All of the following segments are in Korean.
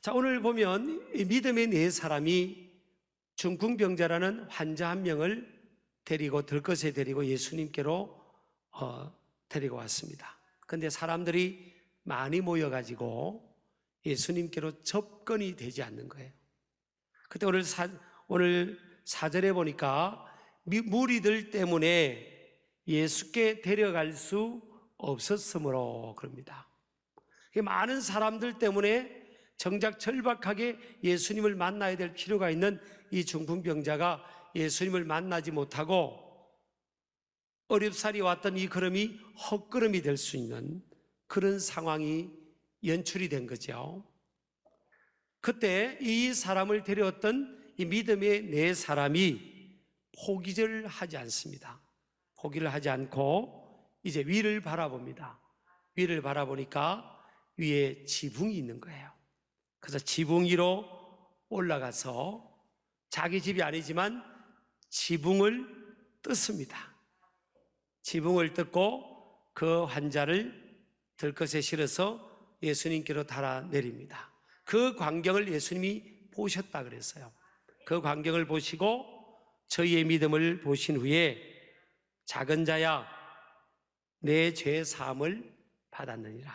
자, 오늘 보면 이 믿음의 네 사람이 중풍병자라는 환자 한 명을 데리고 들것에 데리고 예수님께로 데리고 왔습니다. 그런데 사람들이 많이 모여가지고 예수님께로 접근이 되지 않는 거예요. 그때 오늘 사절에 보니까 무리들 때문에 예수께 데려갈 수 없었으므로 그럽니다. 많은 사람들 때문에 정작 절박하게 예수님을 만나야 될 필요가 있는 이 중풍병자가 예수님을 만나지 못하고 어렵사리 왔던 이 걸음이 헛걸음이 될 수 있는 그런 상황이 연출이 된 거죠. 그때 이 사람을 데려왔던 이 믿음의 네 사람이 포기를 하지 않습니다. 포기를 하지 않고 이제 위를 바라봅니다. 위를 바라보니까 위에 지붕이 있는 거예요. 그래서 지붕 위로 올라가서 자기 집이 아니지만 지붕을 뜯습니다. 지붕을 뜯고 그 환자를 들것에 실어서 예수님께로 달아내립니다. 그 광경을 예수님이 보셨다 그랬어요. 그 광경을 보시고 저희의 믿음을 보신 후에 작은 자야 내 죄 사함을 받았느니라.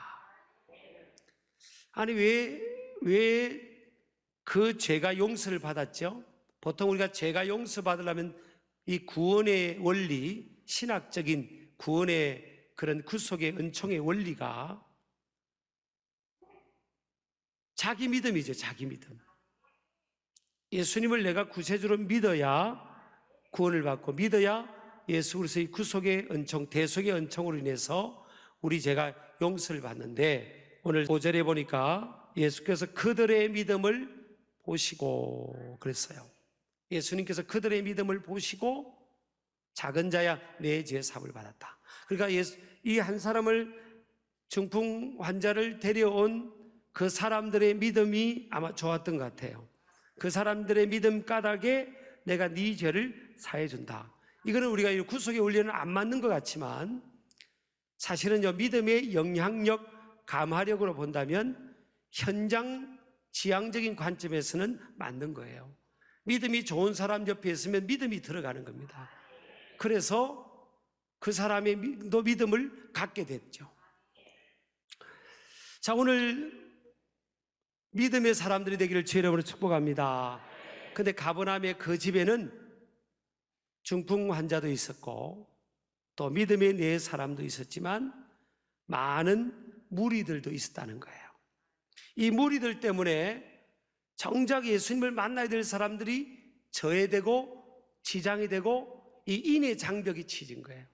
아니 왜 그 죄가 용서를 받았죠? 보통 우리가 죄가 용서받으려면 이 구원의 원리, 신학적인 구원의 그런 구속의 은총의 원리가 자기 믿음이죠. 자기 믿음. 예수님을 내가 구세주로 믿어야 구원을 받고 믿어야 예수 그리스도의 구속의 은총, 대속의 은총으로 인해서 우리 죄가 용서를 받는데 오늘 5절에 보니까 예수께서 그들의 믿음을 보시고 그랬어요. 예수님께서 그들의 믿음을 보시고 작은 자야 내 죄 사함을 받았다. 그러니까 이 한 사람을 중풍 환자를 데려온 그 사람들의 믿음이 아마 좋았던 것 같아요. 그 사람들의 믿음 까닭에 내가 네 죄를 사해준다. 이거는 우리가 구속의 원리는 안 맞는 것 같지만 사실은요, 믿음의 영향력, 감화력으로 본다면 현장 지향적인 관점에서는 맞는 거예요. 믿음이 좋은 사람 옆에 있으면 믿음이 들어가는 겁니다. 그래서 그 사람의 믿음을 갖게 됐죠. 자, 오늘 믿음의 사람들이 되기를 주의 이름으로 축복합니다. 근데 가버나움의 그 집에는 중풍 환자도 있었고 또 믿음의 네 사람도 있었지만 많은 무리들도 있었다는 거예요. 이 무리들 때문에 정작 예수님을 만나야 될 사람들이 저해되고 지장이 되고 이 인의 장벽이 치진 거예요.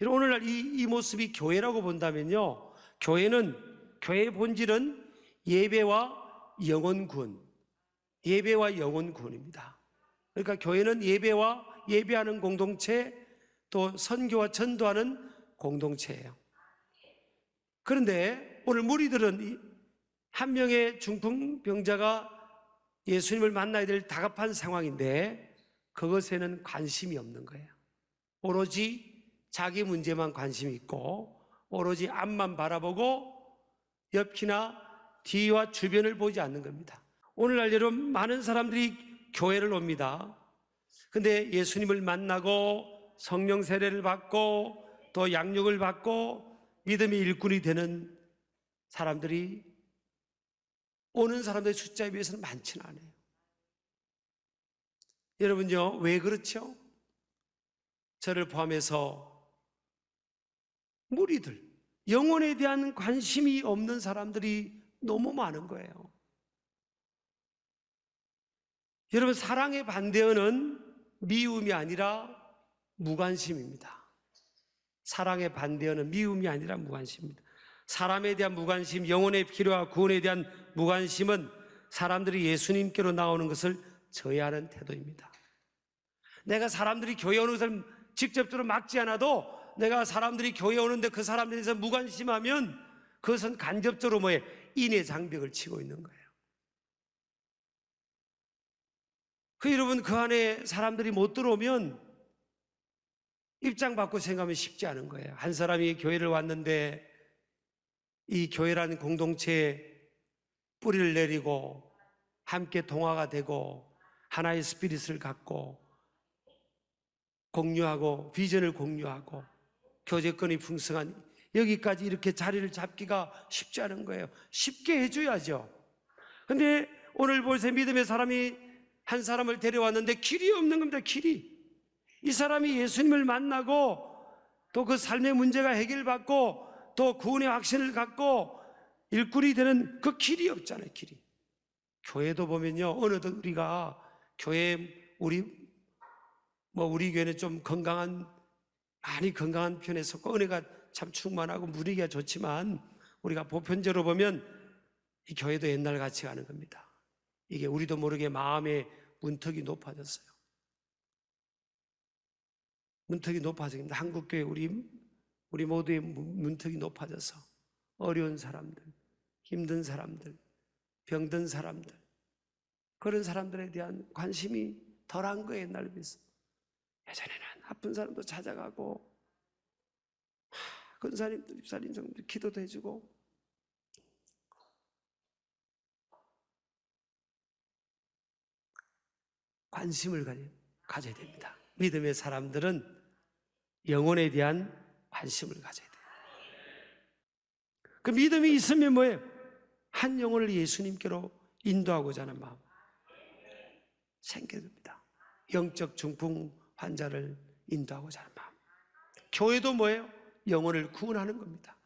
오늘날 이 모습이 교회라고 본다면요, 교회의 본질은 예배와 영혼구원, 예배와 영혼구원입니다. 그러니까 교회는 예배와 예배하는 공동체, 또 선교와 전도하는 공동체예요. 그런데 오늘 무리들은 한 명의 중풍병자가 예수님을 만나야 될 다급한 상황인데 그것에는 관심이 없는 거예요. 오로지 자기 문제만 관심이 있고 오로지 앞만 바라보고 옆이나 뒤와 주변을 보지 않는 겁니다. 오늘날 여러분 많은 사람들이 교회를 옵니다. 근데 예수님을 만나고 성령 세례를 받고 또 양육을 받고 믿음의 일꾼이 되는 사람들이 오는 사람들의 숫자에 비해서는 많지는 않아요. 여러분요, 왜 그렇죠? 저를 포함해서 무리들, 영혼에 대한 관심이 없는 사람들이 너무 많은 거예요. 여러분, 사랑의 반대어는 미움이 아니라 무관심입니다. 사랑의 반대어는 미움이 아니라 무관심입니다. 사람에 대한 무관심, 영혼의 필요와 구원에 대한 무관심은 사람들이 예수님께로 나오는 것을 저해하는 태도입니다. 내가 사람들이 교회 오는 것을 직접적으로 막지 않아도 내가 사람들이 교회 오는데 그 사람들에 대해서 무관심하면 그것은 간접적으로 인의 장벽을 치고 있는 거예요. 여러분, 그 안에 사람들이 못 들어오면 입장 바꾸고 생각하면 쉽지 않은 거예요. 한 사람이 교회를 왔는데 이 교회라는 공동체에 뿌리를 내리고 함께 동화가 되고 하나의 스피릿을 갖고 공유하고 비전을 공유하고 교제권이 풍성한 여기까지 이렇게 자리를 잡기가 쉽지 않은 거예요. 쉽게 해줘야죠. 근데 오늘 보세요. 믿음의 사람이 한 사람을 데려왔는데 길이 없는 겁니다. 길이. 이 사람이 예수님을 만나고 또 그 삶의 문제가 해결받고 또 구원의 확신을 갖고 일꾼이 되는 그 길이 없잖아요. 길이. 교회도 보면요, 어느덧 우리가 교회 우리 교회는 좀 많이 건강한 편에 속고 은혜가 참 충만하고 분위기가 좋지만 우리가 보편적으로 보면 이 교회도 옛날 같이 가는 겁니다. 이게 우리도 모르게 마음의 문턱이 높아졌어요. 문턱이 높아집니다. 한국교회 우리 모두의 문턱이 높아져서 어려운 사람들, 힘든 사람들, 병든 사람들, 그런 사람들에 대한 관심이 덜한 거예요. 옛날에 비해서. 예전에는 아픈 사람도 찾아가고 근사님들, 집사님 정도 기도도 해주고 관심을 가져야 됩니다. 믿음의 사람들은 영혼에 대한 관심을 가져야 돼요. 그 믿음이 있으면 뭐예요? 한 영혼을 예수님께로 인도하고자 하는 마음 생겨납니다. 영적 중풍 환자를 인도하고자 하는 마음. 교회도 뭐예요? 영혼을 구원하는 겁니다.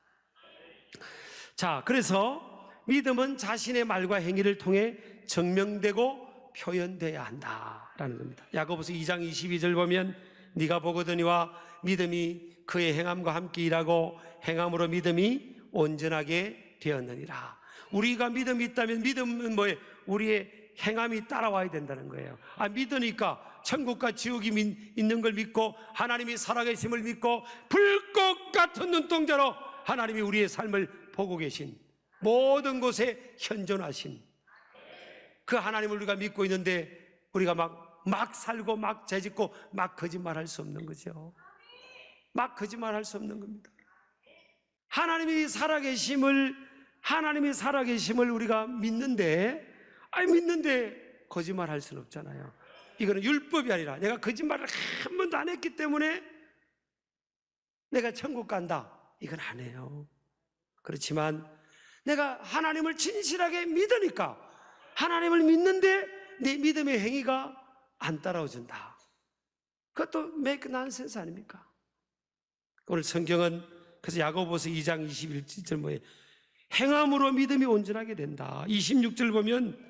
자, 그래서 믿음은 자신의 말과 행위를 통해 증명되고 표현돼야 한다라는 겁니다. 야고보서 2장 22절 보면 네가 보거더니와 믿음이 그의 행함과 함께 일하고 행함으로 믿음이 온전하게 되었느니라. 우리가 믿음이 있다면 믿음은 뭐예요? 우리의 행함이 따라와야 된다는 거예요. 믿으니까 천국과 지옥이 있는 걸 믿고 하나님이 살아계심을 믿고 불꽃 같은 눈동자로 하나님이 우리의 삶을 보고 계신 모든 곳에 현존하신 그 하나님을 우리가 믿고 있는데 우리가 막 살고 막 죄짓고 막 거짓말할 수 없는 거죠. 막 거짓말할 수 없는 겁니다. 하나님이 살아계심을 우리가 믿는데 거짓말할 수는 없잖아요. 이거는 율법이 아니라 내가 거짓말을 한 번도 안 했기 때문에 내가 천국 간다, 이건 안 해요. 그렇지만 내가 하나님을 진실하게 믿으니까 하나님을 믿는데 내 믿음의 행위가 안 따라오준다. 그것도 make nonsense 아닙니까? 오늘 성경은 그래서 야고보서 2장 21절 뭐예요? 행함으로 믿음이 온전하게 된다. 26절 보면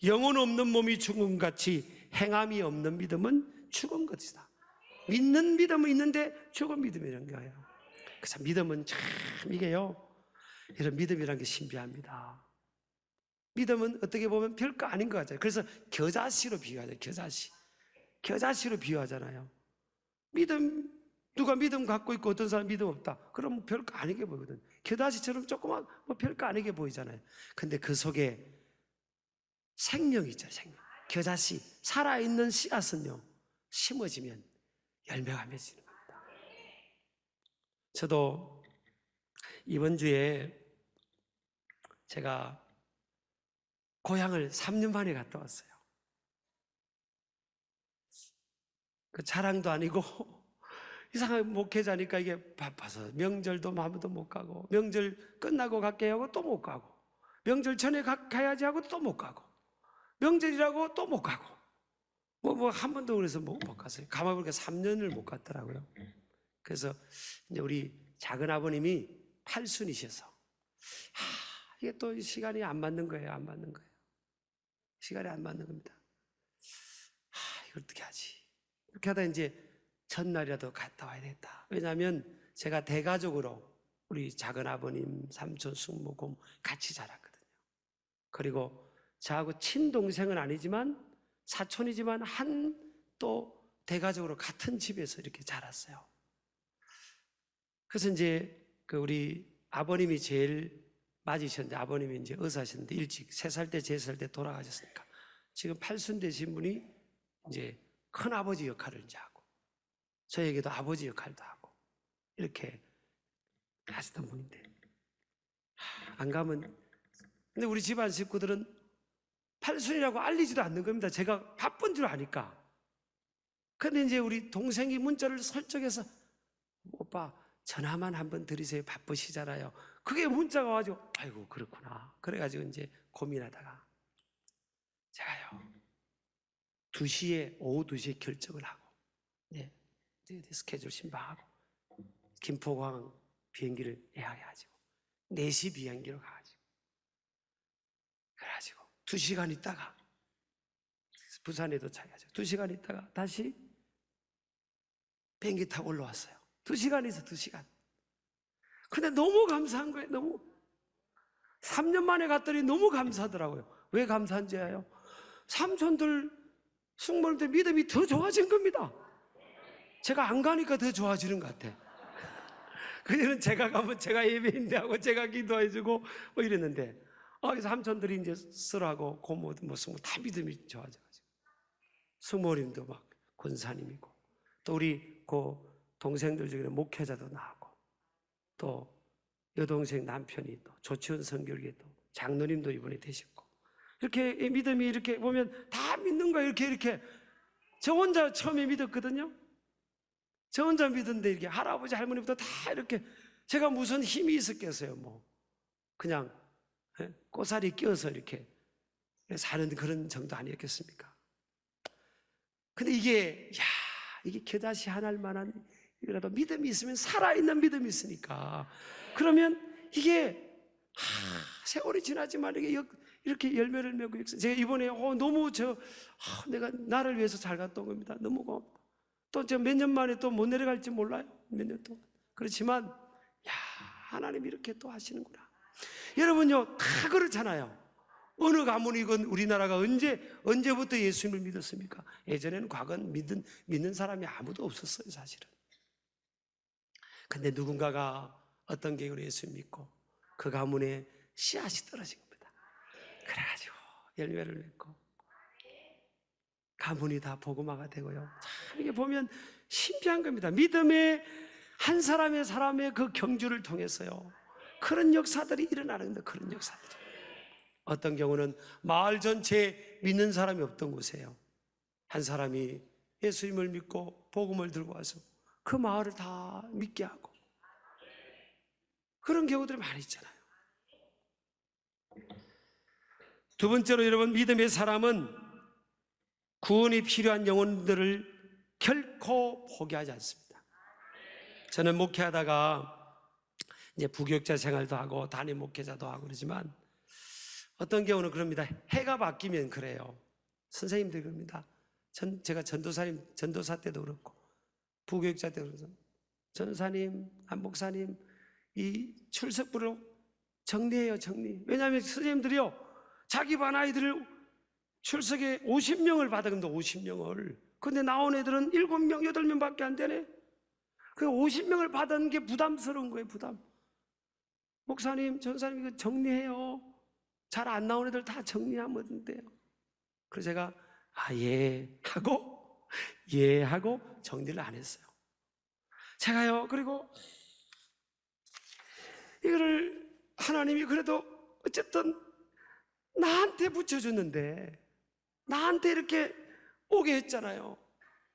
영혼 없는 몸이 죽은 같이 행함이 없는 믿음은 죽은 것이다. 믿는 믿음은 있는데 죽은 믿음이라는 거예요. 그래서 믿음은 참 이게요, 이런 믿음이라는 게 신비합니다. 믿음은 어떻게 보면 별거 아닌 것 같아요. 그래서 겨자씨로 비유하잖아요. 겨자씨로 비유하잖아요. 누가 믿음 갖고 있고 어떤 사람 믿음 없다, 그럼 별거 아니게 보이거든. 겨자씨처럼 조그만 별거 아니게 보이잖아요. 근데 그 속에 생명이 있죠. 생명. 겨자씨, 살아있는 씨앗은요, 심어지면 열매가 맺히는 겁니다. 저도 이번 주에 제가 고향을 3년 만에 갔다 왔어요. 그 자랑도 아니고 이상하게 목회자니까 이게 바빠서 명절도 아무도 못 가고 명절 끝나고 갈게 하고 또 못 가고 명절 전에 가야지 하고 또 못 가고 명절이라고 또 못 가고 한 번도 그래서 못 갔어요. 가만 보니까 3년을 못 갔더라고요. 그래서 이제 우리 작은 아버님이 팔순이셔서 이게 또 시간이 안 맞는 거예요. 시간이 안 맞는 겁니다. 이걸 어떻게 하지? 이렇게 하다 이제 첫날이라도 갔다 와야 되겠다. 왜냐하면 제가 대가족으로 우리 작은 아버님, 삼촌, 숙모, 고모 같이 자랐거든요. 그리고 저하고 친동생은 아니지만 사촌이지만 또 대가족으로 같은 집에서 이렇게 자랐어요. 그래서 이제 우리 아버님이 제일 맞으셨는데, 아버님이 이제 의사셨는데 일찍 3살 때, 3살 때 돌아가셨으니까 지금 8순 되신 분이 이제 큰 아버지 역할을 이제 하고 저에게도 아버지 역할도 하고 이렇게 하시던 분인데 안 가면 근데 우리 집안 식구들은 팔순이라고 알리지도 않는 겁니다. 제가 바쁜 줄 아니까. 근데 이제 우리 동생이 문자를 설정해서 오빠 전화만 한번 드리세요. 바쁘시잖아요. 그게 문자가 와가지고 아이고 그렇구나. 그래가지고 이제 고민하다가 제가요 2시에 오후 2시에 결정을 하고 스케줄 신청하고 김포공항 비행기를 예약해가지고 4시 비행기로 가가지고 그래가지고 2시간 있다가 부산에 도착해가지고 2시간 있다가 다시 비행기 타고 올라왔어요. 2시간에서 2시간. 근데 너무 감사한 거예요. 너무 3년 만에 갔더니 너무 감사하더라고요. 왜 감사한지 알아요? 삼촌들 숙모님들 믿음이 더 좋아진 겁니다. 제가 안 가니까 더 좋아지는 것 같아. 그녀는 제가 가면 제가 예배인대하고 제가 기도해주고 뭐 이랬는데 그래서 삼촌들이 이제 쓰라고 고모도 뭐 숙모 다 믿음이 좋아져가지고 숙모님도 막 권사님이고 또 우리 그 동생들 중에는 목회자도 나오고 또 여동생 남편이 또 조치원 선교회 또 장로님도 이번에 되셨고 이렇게 믿음이 이렇게 보면 다 믿는 거예요. 이렇게 저 혼자 처음에 믿었거든요. 저 혼자 믿었는데 이렇게 할아버지 할머니부터 다 이렇게 제가 무슨 힘이 있었겠어요. 뭐 그냥 꼬살이 끼어서 이렇게 사는 그런 정도 아니었겠습니까? 근데 이게 겨자씨 하나일 만한 이거라도 믿음이 있으면 살아있는 믿음이 있으니까 그러면 이게 세월이 지나지만 이렇게 열매를 맺고 제가 이번에 너무 내가 나를 위해서 잘 갔다 온 겁니다. 너무 고맙다. 또 제가 몇 년 만에 또 못 내려갈지 몰라요. 몇 년 동안. 그렇지만 하나님이 이렇게 또 하시는구나. 여러분요 다 그렇잖아요. 어느 가문이건 우리나라가 언제부터 예수님을 믿었습니까? 예전에는 과거는 믿는 사람이 아무도 없었어요, 사실은. 근데 누군가가 어떤 계획으로 예수를 믿고 그 가문에 씨앗이 떨어진 겁니다. 그래가지고 열매를 맺고 가문이 다 복음화가 되고요. 참 이게 보면 신비한 겁니다. 믿음의 한 사람의 그 경주를 통해서요. 그런 역사들이 일어나는 겁니다. 그런 역사들이. 어떤 경우는 마을 전체에 믿는 사람이 없던 곳이에요. 한 사람이 예수님을 믿고 복음을 들고 와서 그 마을을 다 믿게 하고 그런 경우들이 많이 있잖아요. 두 번째로 여러분 믿음의 사람은 구원이 필요한 영혼들을 결코 포기하지 않습니다. 저는 목회하다가 이제 부교육자 생활도 하고 담임 목회자도 하고 그러지만 어떤 경우는 그럽니다. 해가 바뀌면 그래요. 선생님들 그럽니다. 제가 전도사 때도 그렇고 부교육자 때도 그렇고 전사님, 남목사님 이 출석부를 정리해요. 정리. 왜냐하면 선생님들이요 자기 반 아이들을 출석에 50명을 받아 근데 50명을 근데 나온 애들은 7명, 8명밖에 안 되네. 그 50명을 받은 게 부담스러운 거예요. 부담. 목사님, 전사님 이거 정리해요. 잘 안 나온 애들 다 정리하면 돼요. 그래서 제가 예 하고 정리를 안 했어요. 제가요 그리고 이거를 하나님이 그래도 어쨌든 나한테 붙여줬는데 나한테 이렇게 오게 했잖아요.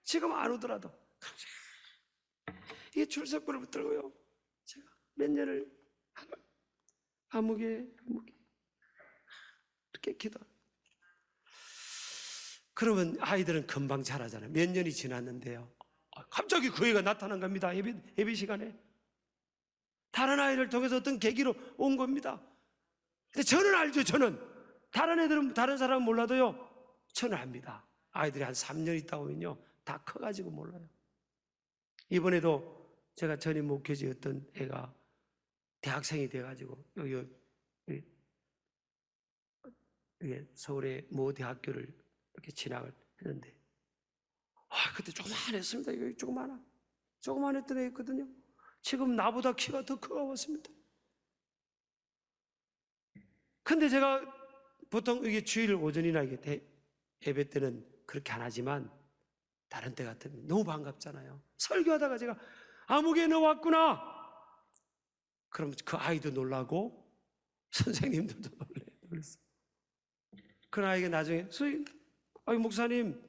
지금 안 오더라도 이게 출석부를 붙들고요 제가 몇 년을 아무개 이렇게 기도. 그러면 아이들은 금방 자라잖아요. 몇 년이 지났는데요 갑자기 그 애가 나타난 겁니다. 예배 시간에 다른 아이를 통해서 어떤 계기로 온 겁니다. 근데 저는 알죠. 저는 다른 애들은 다른 사람은 몰라도요 저는 압니다. 아이들이 한 3년 있다 보면요 다 커가지고 몰라요. 이번에도 제가 전임 목회지였던 애가 대학생이 돼가지고 여기 서울의 모 대학교를 이렇게 진학을 했는데 그때 조그만했습니다. 이거 조그만했던 애였거든요. 지금 나보다 키가 더 커가왔습니다. 근데 제가 보통 이게 주일 오전이나 이게 예배 때는 그렇게 안 하지만 다른 때 같으면 너무 반갑잖아요. 설교하다가 제가 아무개 너 왔구나. 그럼 그 아이도 놀라고 선생님들도 놀래요. 그랬어. 그러나 이게 나중에 목사님,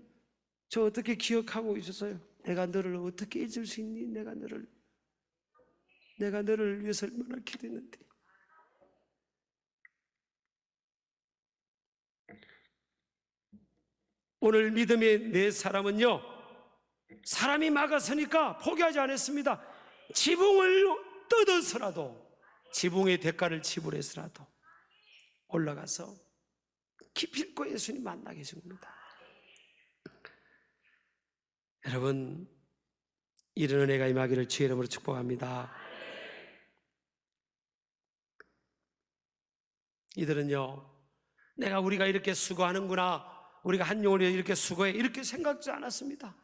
저 어떻게 기억하고 있었어요? 내가 너를 어떻게 잊을 수 있니? 내가 너를 위해서 얼마나 기도했는데. 오늘 믿음의 네 사람은요, 사람이 막아서니까 포기하지 않았습니다. 지붕을 뜯어서라도, 지붕의 대가를 지불해서라도 올라가서 기필코 예수님 만나게 해준 겁니다. 여러분, 이런 은혜가 임하기를 주의 이름으로 축복합니다. 이들은요, 우리가 이렇게 수고하는구나, 우리가 한 영혼을 이렇게 수고해, 이렇게 생각지 않았습니다.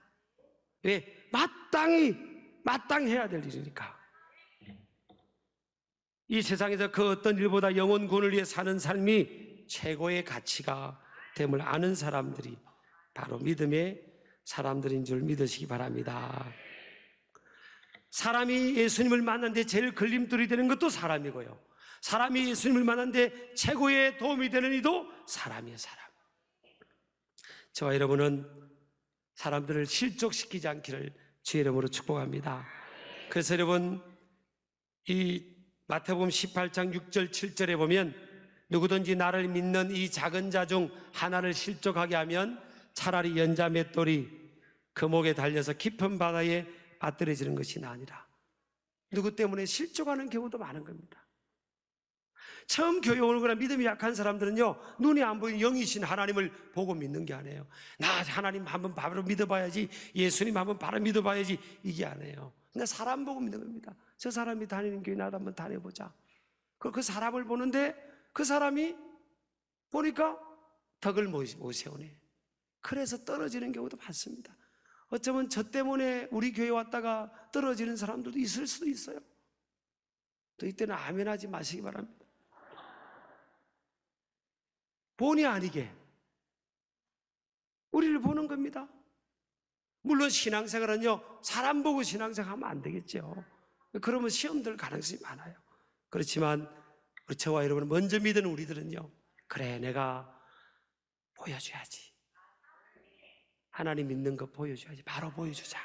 왜? 마땅히 해야 될 일이니까. 이 세상에서 그 어떤 일보다 영혼 구원을 위해 사는 삶이 최고의 가치가 됨을 아는 사람들이 바로 믿음의 사람들인 줄 믿으시기 바랍니다. 사람이 예수님을 만나는데 제일 걸림돌이 되는 것도 사람이고요, 사람이 예수님을 만나는데 최고의 도움이 되는 이도 사람이에요. 사람. 저와 여러분은 사람들을 실족시키지 않기를 주의 이름으로 축복합니다. 그래서 여러분, 이 마태복음 18장 6절 7절에 보면 누구든지 나를 믿는 이 작은 자 중 하나를 실족하게 하면 차라리 연자 맷돌이 그 목에 달려서 깊은 바다에 빠뜨려지는 것이 나으니라. 누구 때문에 실족하는 경우도 많은 겁니다. 처음 교회 오는 거나 믿음이 약한 사람들은요, 눈이 안 보이는 영이신 하나님을 보고 믿는 게 아니에요. 나 하나님 한번 바로 믿어봐야지, 예수님 한번 바로 믿어봐야지, 이게 아니에요. 그냥 사람 보고 믿는 겁니다. 저 사람이 다니는 교회 나도 한번 다녀보자. 그 사람을 보는데 그 사람이 보니까 덕을 못 세우네. 그래서 떨어지는 경우도 많습니다. 어쩌면 저 때문에 우리 교회 왔다가 떨어지는 사람들도 있을 수도 있어요. 또 이때는 아멘하지 마시기 바랍니다. 본의 아니게 우리를 보는 겁니다. 물론 신앙생활은요, 사람 보고 신앙생활하면 안 되겠죠. 그러면 시험 들 가능성이 많아요. 그렇지만 우리 저와 여러분, 먼저 믿는 우리들은요, 그래, 내가 보여줘야지, 하나님 믿는 거 보여줘야지, 바로 보여주자.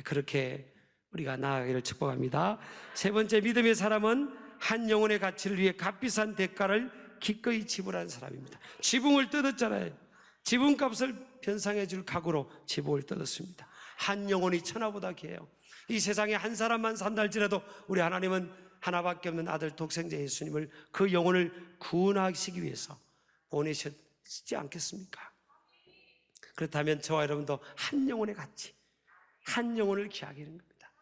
그렇게 우리가 나아가기를 축복합니다. 세 번째, 믿음의 사람은 한 영혼의 가치를 위해 값비싼 대가를 기꺼이 지불하는 사람입니다. 지붕을 뜯었잖아요. 지붕값을 변상해 줄 각오로 지붕을 뜯었습니다. 한 영혼이 천하보다 귀해요. 이 세상에 한 사람만 산다 할지라도 우리 하나님은 하나밖에 없는 아들 독생자 예수님을, 그 영혼을 구원하시기 위해서 보내셨지 않겠습니까? 그렇다면 저와 여러분도 한 영혼의 가치, 한 영혼을 귀하게 하는 겁니다.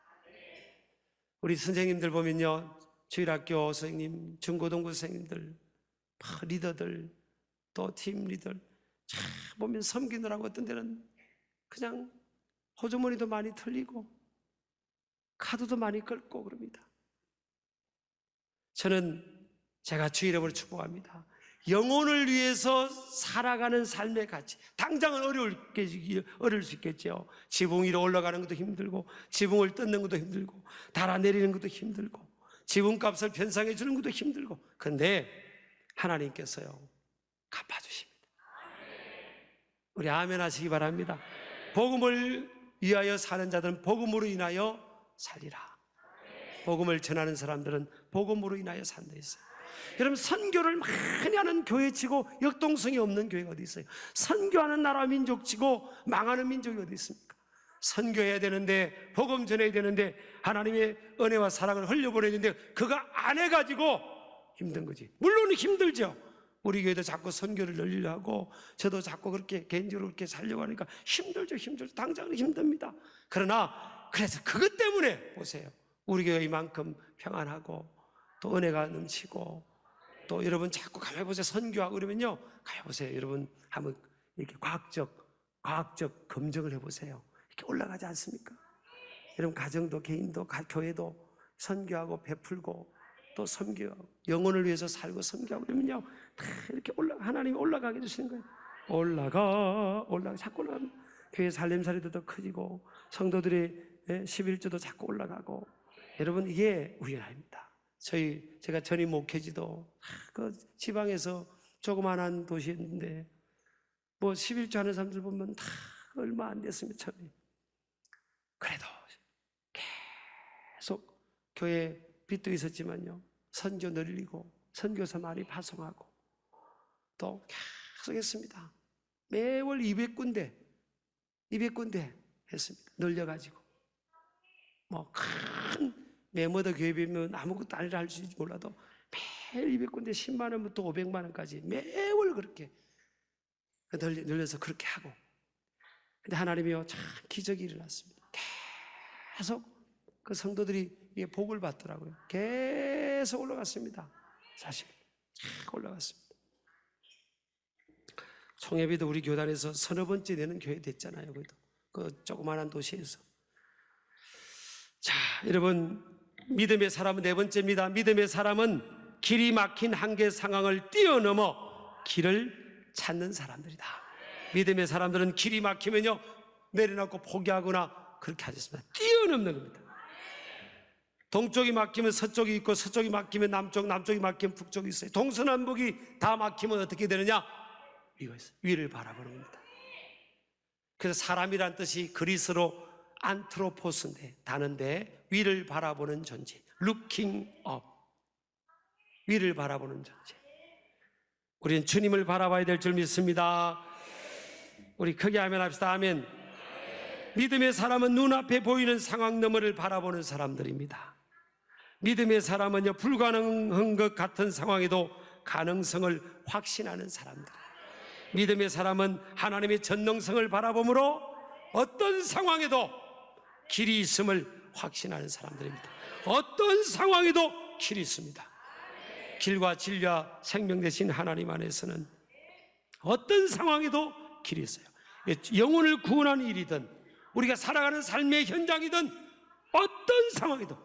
우리 선생님들 보면요, 주일학교 선생님, 중고등부 선생님들, 리더들, 또 팀 리더 보면 섬기느라고 어떤 데는 그냥 호주머니도 많이 털리고 카드도 많이 긁고 그럽니다. 저는 제가 주의 이름으로 축복합니다. 영혼을 위해서 살아가는 삶의 가치, 당장은 어려울 수 있겠죠. 지붕 위로 올라가는 것도 힘들고, 지붕을 뜯는 것도 힘들고, 달아내리는 것도 힘들고, 지붕값을 변상해 주는 것도 힘들고, 그런데 하나님께서요, 갚아주십니다. 우리 아멘 하시기 바랍니다. 복음을 위하여 사는 자들은 복음으로 인하여 살리라. 복음을 전하는 사람들은 복음으로 인하여 산다 했어요. 여러분, 선교를 많이 하는 교회치고 역동성이 없는 교회가 어디 있어요? 선교하는 나라 민족치고 망하는 민족이 어디 있습니까? 선교해야 되는데, 복음 전해야 되는데, 하나님의 은혜와 사랑을 흘려보내야 되는데 그거 안 해가지고 힘든 거지. 물론 힘들죠. 우리 교회도 자꾸 선교를 늘리려고, 저도 자꾸 그렇게 개인적으로 그렇게 살려고 하니까 힘들죠. 당장은 힘듭니다. 그러나 그래서 그것 때문에 보세요, 우리 교회 이만큼 평안하고 또 은혜가 넘치고, 또 여러분 자꾸 가만히 보세요. 선교하고 그러면요, 가만히 보세요. 여러분 한번 이렇게 과학적 검증을 해보세요. 이렇게 올라가지 않습니까? 여러분 가정도, 개인도, 교회도 선교하고 베풀고 또 섬기고 영혼을 위해서 살고 섬기하고 그러면요, 다 이렇게 하나님이 올라가게 해주시는 거예요. 올라가 자꾸 올라가면 교회 살림살이도 더 커지고, 성도들의 11조도 자꾸 올라가고. 여러분, 이게 우연입니다. 제가 전임 목회지도 그 지방에서 조그만한 도시였는데 뭐 11조 하는 사람들 보면 다 얼마 안 됐으면 처음에. 그래도 계속 교회 빚도 있었지만요, 선교 늘리고 선교사 많이 파송하고 또 계속 했습니다. 매월 200군데 했습니다. 늘려가지고 뭐 큰 메모더 교회비면 아무것도 아니라 할 수 있을지 몰라도 매일 200군데 10만 원부터 500만 원까지 매월 그렇게 늘려서 그렇게 하고. 근데 하나님이요, 참 기적이 일어났습니다. 계속 그 성도들이 복을 받더라고요. 계속 올라갔습니다. 사실 올라갔습니다. 총회비도 우리 교단에서 서너 번째 되는 교회 됐잖아요. 그 조그마한 도시에서. 자, 여러분, 믿음의 사람은 네 번째입니다. 믿음의 사람은 길이 막힌 한계 상황을 뛰어넘어 길을 찾는 사람들이다. 믿음의 사람들은 길이 막히면요, 내려놓고 포기하거나 그렇게 하지 않습니다. 뛰어넘는 겁니다. 동쪽이 막히면 서쪽이 있고, 서쪽이 막히면 남쪽, 남쪽이 막히면 북쪽이 있어요. 동서남북이 다 막히면 어떻게 되느냐? 위가 있어요. 위를 바라보는 겁니다. 그래서 사람이란 뜻이 그리스로 안트로포스인데, 다는데 위를 바라보는 존재, looking up, 위를 바라보는 존재. 우리는 주님을 바라봐야 될 줄 믿습니다. 우리 크게 아멘 합시다. 아멘. 믿음의 사람은 눈앞에 보이는 상황 너머를 바라보는 사람들입니다. 믿음의 사람은요, 불가능한 것 같은 상황에도 가능성을 확신하는 사람들. 믿음의 사람은 하나님의 전능성을 바라보므로 어떤 상황에도 길이 있음을 확신하는 사람들입니다. 어떤 상황에도 길이 있습니다. 길과 진리와 생명 되신 하나님 안에서는 어떤 상황에도 길이 있어요. 영혼을 구원하는 일이든 우리가 살아가는 삶의 현장이든 어떤 상황에도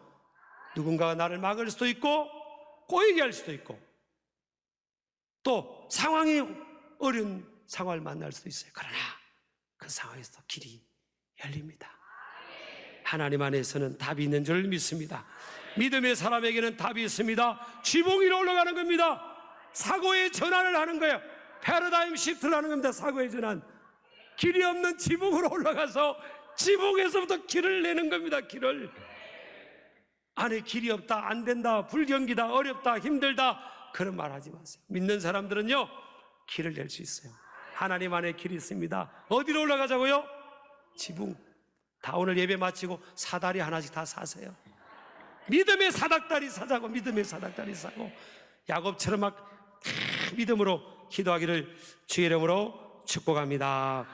누군가가 나를 막을 수도 있고 꼬이게 할 수도 있고 또 상황이 어려운 상황을 만날 수도 있어요. 그러나 그 상황에서도 길이 열립니다. 하나님 안에서는 답이 있는 줄 믿습니다. 믿음의 사람에게는 답이 있습니다. 지붕 위로 올라가는 겁니다. 사고의 전환을 하는 거예요. 패러다임 시프트를 하는 겁니다. 사고의 전환. 길이 없는 지붕으로 올라가서 지붕에서부터 길을 내는 겁니다. 길을. 안에 길이 없다, 안 된다, 불경기다, 어렵다, 힘들다, 그런 말 하지 마세요. 믿는 사람들은요, 길을 낼 수 있어요. 하나님 안에 길이 있습니다. 어디로 올라가자고요? 지붕. 다 오늘 예배 마치고 사다리 하나씩 다 사세요. 믿음의 사닥다리 사자고. 믿음의 사닥다리 사고 야곱처럼 막 믿음으로 기도하기를 주의 이름으로 축복합니다.